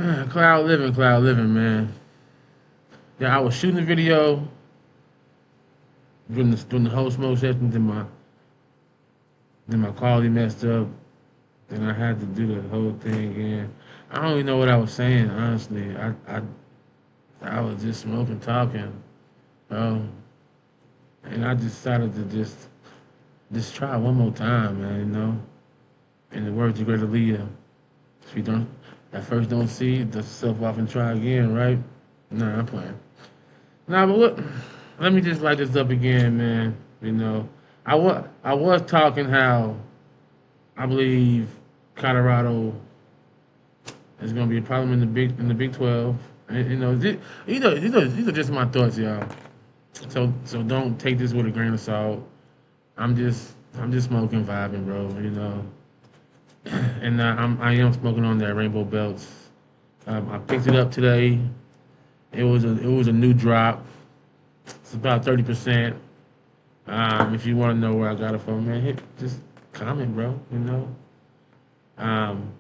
Cloud living, man. Yeah, I was shooting the video during the whole smoke session. Then my quality messed up. Then I had to do the whole thing again. I don't even know what I was saying, honestly. I was just smoking, talking, um, and I decided to just try one more time, man. In the words of Great Aaliyah, if you don't at first don't see, dust yourself off and try again, right? Nah, I'm playing. Nah, but look, let me just light this up again, man. I was talking how I believe Colorado is going to be a problem in the Big 12. And, these are just my thoughts, y'all. So don't take this with a grain of salt. I'm just smoking, vibing, bro. And I am smoking on that Rainbow Belts. I picked it up today. It was a new drop. It's about 30%. If you want to know where I got it from, man, just comment, bro. Um,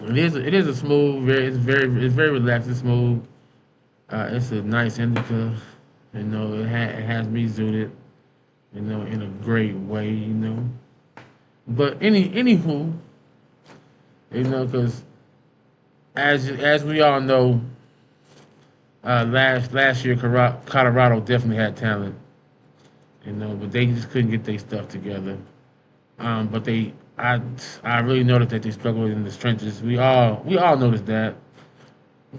it is a smooth, it's very relaxed and smooth. It's a nice indica. It has me zooted. In a great way. But anywho, because as we all know, last year Colorado definitely had talent. But they just couldn't get their stuff together. But I really noticed that they struggled in the trenches. We all noticed that.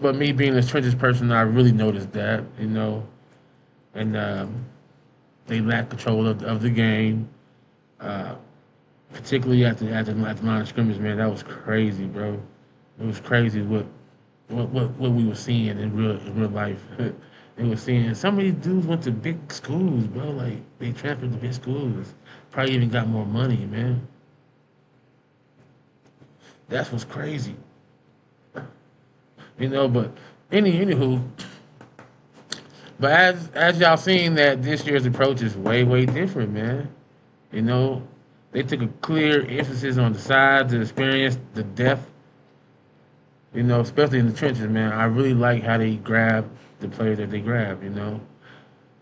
But me being a trenches person, I really noticed that. And they lack control of the game. Uh, Particularly at the line of scrimmage, man, that was crazy, bro. It was crazy what we were seeing in real life. They were seeing some of these dudes went to big schools, bro. Like they transferred to big schools. Probably even got more money, man. That's what's crazy. But anywho, but as y'all seen that this year's approach is way different, man. You know, they took a clear emphasis on the size, the experience, the depth. Especially in the trenches, man. I really like how they grab the players that they grab.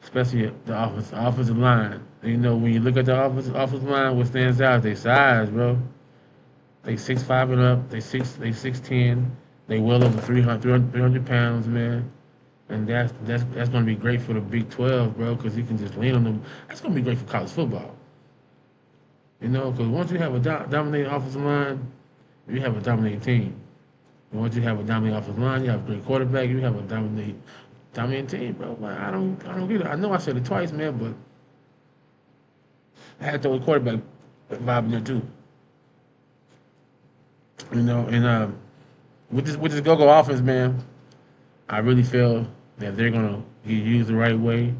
Especially the offensive line. When you look at the offensive line, what stands out is their size, bro. They 6'5" and up. They 6'10". They well over 300 pounds, man. And that's going to be great for the Big 12, bro, because you can just lean on them. That's going to be great for college football. Because once you have a dominating offensive line, you have a dominating team. And once you have a dominating offensive line, you have a great quarterback, you have a dominating team, bro. Like, I don't get it. I know I said it twice, man, but I had to throw a quarterback vibe in there too. And with this go-go offense, man, I really feel that they're gonna get used the right way.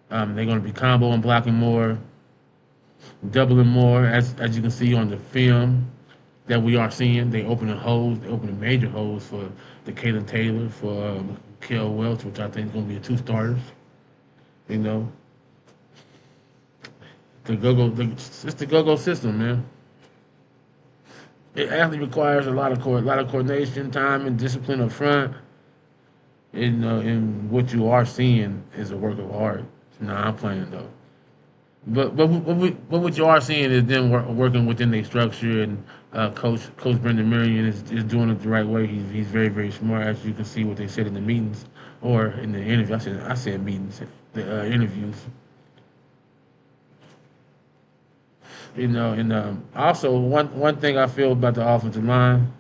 They're gonna be comboing, blocking more, doubling more, as you can see on the film that we are seeing. They opening holes, they opening major holes for the Caleb Taylor, for Kel Welch, which I think is gonna be the two starters. You know, it's the go-go system, man. It actually requires a lot of coordination, time, and discipline up front. And what you are seeing is a work of art. Nah, I'm playing though. But what you are seeing is them working within their structure, and Coach Brendan Marion is doing it the right way. He's very smart, as you can see what they said in the meetings or in the interview. I said meetings, the interviews. And also one thing I feel about the offensive line,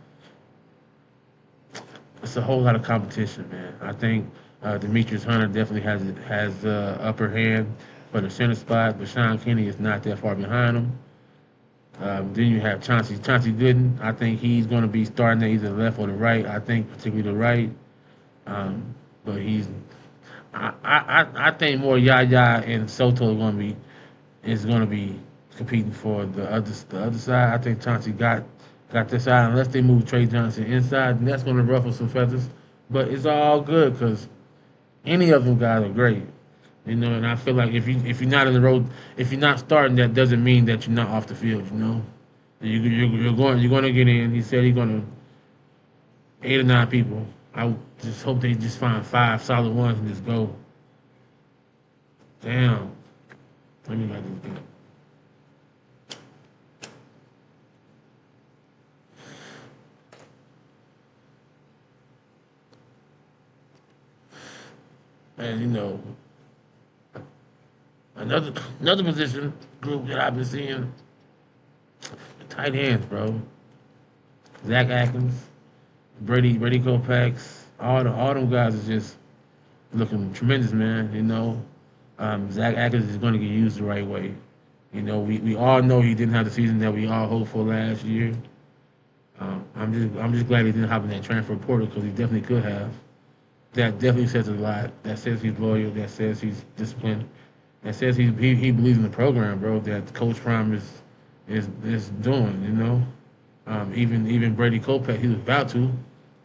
it's a whole lot of competition, man. I think Demetrius Hunter definitely has the upper hand for the center spot, but Sean Kenny is not that far behind him. Then you have Chauncey Gooden. I think he's going to be starting at either the left or the right. I think particularly the right. But I think more Yaya and Soto is going to be competing for the other side. I think Chauncey got this side, unless they move Trey Johnson inside, and that's going to ruffle some feathers. But it's all good because any of them guys are great. And I feel like if you're not in the road, if you're not starting, that doesn't mean that you're not off the field. You're going to get in. He said he's going to. 8 or 9 people. I just hope they just find 5 solid ones and just go. Damn. Let me write this down. And another position group that I've been seeing, the tight ends, bro. Zach Atkins, Brady Kopax, all them guys is just looking tremendous, man. Zach Atkins is going to get used the right way. We all know he didn't have the season that we all hoped for last year. I'm just glad he didn't hop in that transfer portal because he definitely could have. That definitely says a lot. That says he's loyal. That says he's disciplined. That says he believes in the program, bro. That Coach Prime is doing. Even Brady Kopeck, he was about to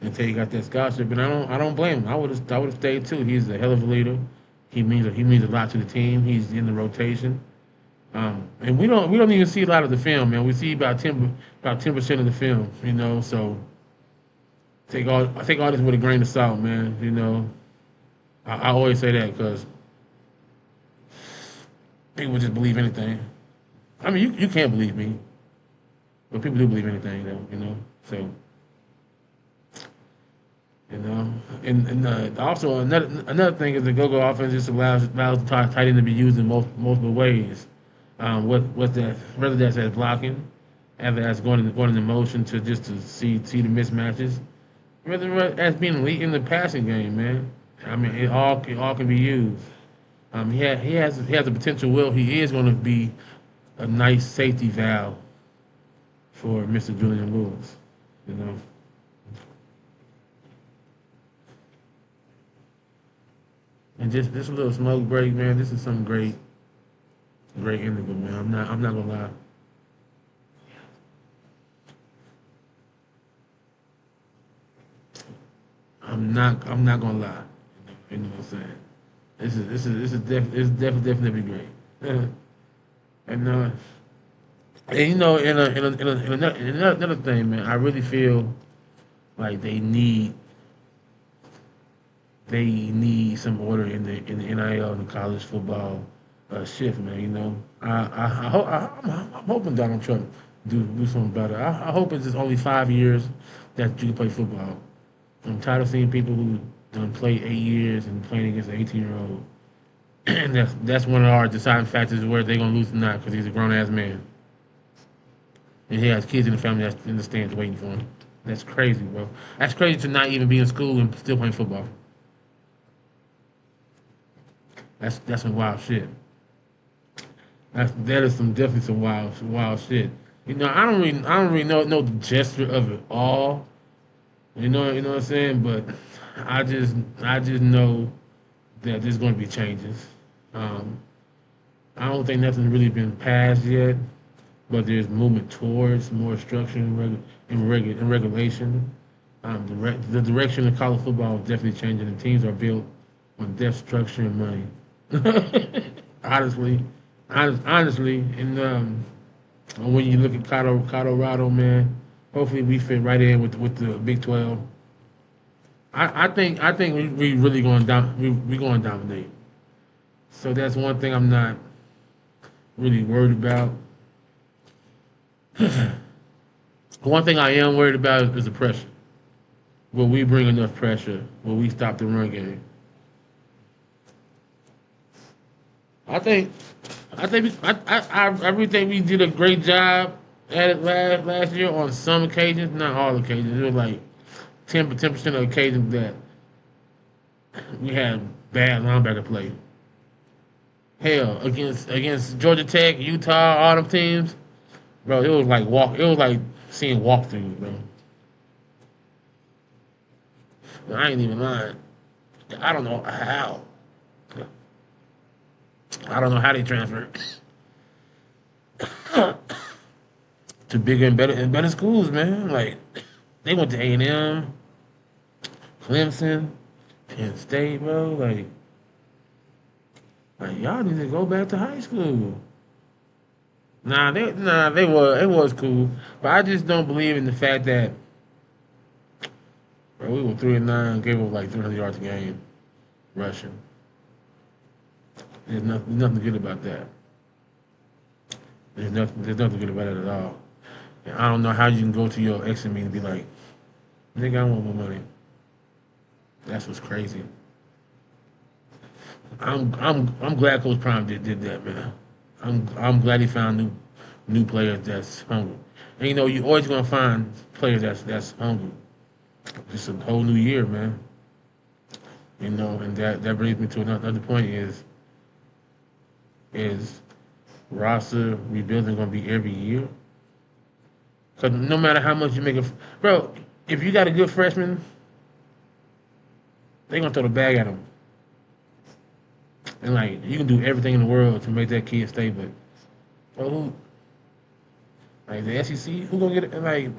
until he got that scholarship, and I don't blame him. I would have stayed too. He's a hell of a leader. He means a lot to the team. He's in the rotation. And we don't even see a lot of the film, man. We see about 10% of the film, So I take all this with a grain of salt, man. I always say that because people just believe anything. I mean, you can't believe me, but people do believe anything, though. So and also another thing is the go-go offense just allows the tight end to be used in multiple ways. What's that? Whether that's as blocking, whether that's going in motion to see the mismatches, whether as being elite in the passing game, man. I mean, it all can be used. He has a potential. Will he is going to be a nice safety valve for Mr. Julian Lewis. You know, and just a little smoke break, man. This is some great indigo, man. I'm not gonna lie. I'm not gonna lie. You know what I'm saying? This is definitely great. and another thing, man. I really feel like they need some order in the NIL and the college football shift, man. I'm hoping Donald Trump do something better. I hope it's just only 5 years that you can play football. I'm tired of seeing people who done played 8 years and playing against an 18-year-old, and that's one of our deciding factors where they're gonna lose or not because he's a grown ass man and he has kids in the family that's in the stands waiting for him. That's crazy, bro. That's crazy to not even be in school and still playing football. That's some wild shit. That is definitely some wild shit. I don't really know the gesture of it all. You know what I'm saying? But I just know that there's going to be changes. Um, I don't think nothing's really been passed yet, but there's movement towards more structure and regulation. The direction of college football is definitely changing. The teams are built on depth, structure, and money. honestly, honestly, and when you look at Colorado, man, hopefully we fit right in with the Big 12. I think we really going down we going to dominate. So that's one thing I'm not really worried about. One thing I am worried about is the pressure. Will we bring enough pressure? Will we stop the run game? I think I really think we did a great job at it last year on some occasions, not all occasions. It was like 10% of occasions that we had bad linebacker play. Hell, against Georgia Tech, Utah, all them teams, bro, it was like seeing walkthroughs, bro. I ain't even lying. I don't know how. I don't know how they transferred to bigger and better schools, man. Like they went to A&M, Clemson, Penn State, bro. Like y'all need to go back to high school. They was cool, but I just don't believe in the fact that Bro, we were 3-9, gave up like 300 yards a game rushing. There's nothing good about that. There's nothing good about it at all. And I don't know how you can go to your ex and me and be like, nigga, I want more money. That's what's crazy. I'm glad Coach Prime did that, man. I'm glad he found new players that's hungry. And you know, you always gonna find players that's hungry. Just a whole new year, man. You know, and that brings me to another point is roster rebuilding gonna be every year? Because no matter how much you make bro, if you got a good freshman, they gonna throw the bag at him. And like you can do everything in the world to make that kid stay, but who like the SEC, who gonna get it? And like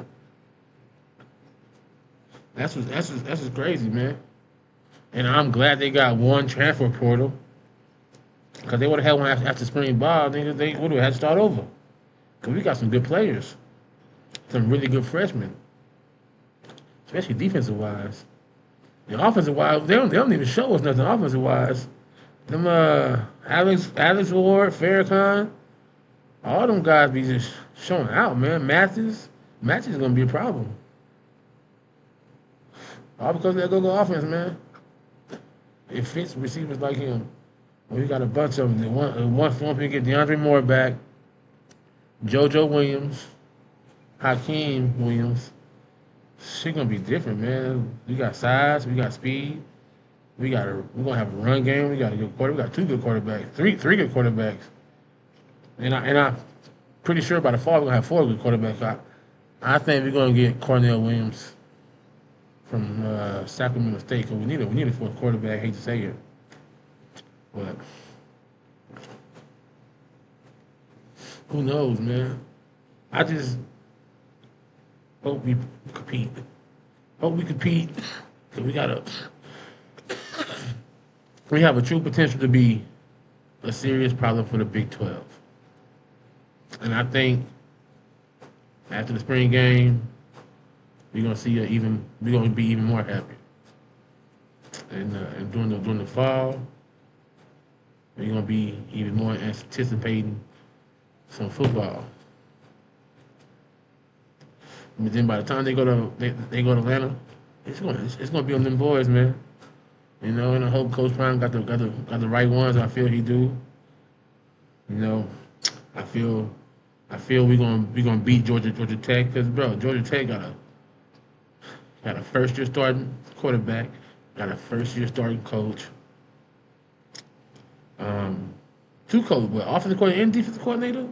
that's what's crazy, man. And I'm glad they got one transfer portal because they would have had one after spring ball. They would have had to start over because we got some good players, some really good freshmen, especially defensive wise. And offensive wise, they don't even show us nothing offensive wise. Them Alex Ward, Farrakhan, all them guys be just showing out, man. Matthews is gonna be a problem. All because of that go offense, man. It fits receivers like him. We got a bunch of them. One we get DeAndre Moore back, JoJo Williams, Hakeem Williams. Shit gonna be different, man. We got size, we got speed. We're gonna have a run game. We got a good quarterback. We got two good quarterbacks, three good quarterbacks, and I'm pretty sure by the fall we're gonna have four good quarterbacks. I think we're gonna get Cornell Williams from Sacramento State because we need a fourth quarterback. I hate to say it, but who knows, man? I just hope we compete. Hope we compete because we have a true potential to be a serious problem for the Big 12. And I think after the spring game, we're gonna be even more happy. And during the fall, we're gonna be even more anticipating some football. But then by the time they go to Atlanta, it's gonna be on them boys, man. You know, and I hope Coach Prime got the right ones. I feel he do. You know, I feel we gonna beat Georgia Tech because bro, Georgia Tech got a first year starting quarterback, got a first year starting coach, two coaches, but offensive coordinator and defensive coordinator.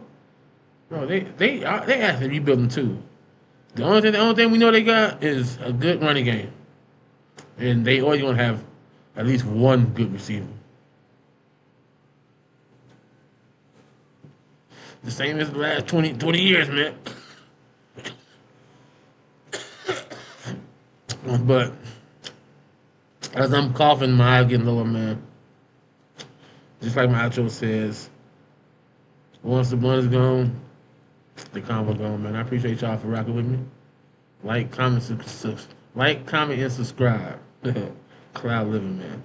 Bro, they actually rebuilding too. The only thing we know they got is a good running game, and they always gonna have at least one good receiver. The same as the last 20 years, man. But as I'm coughing, my eyes getting lower, man. Just like my outro says, once the blunt is gone, the convo gone, man. I appreciate y'all for rocking with me. Like, comment, and subscribe. Cloud living, man.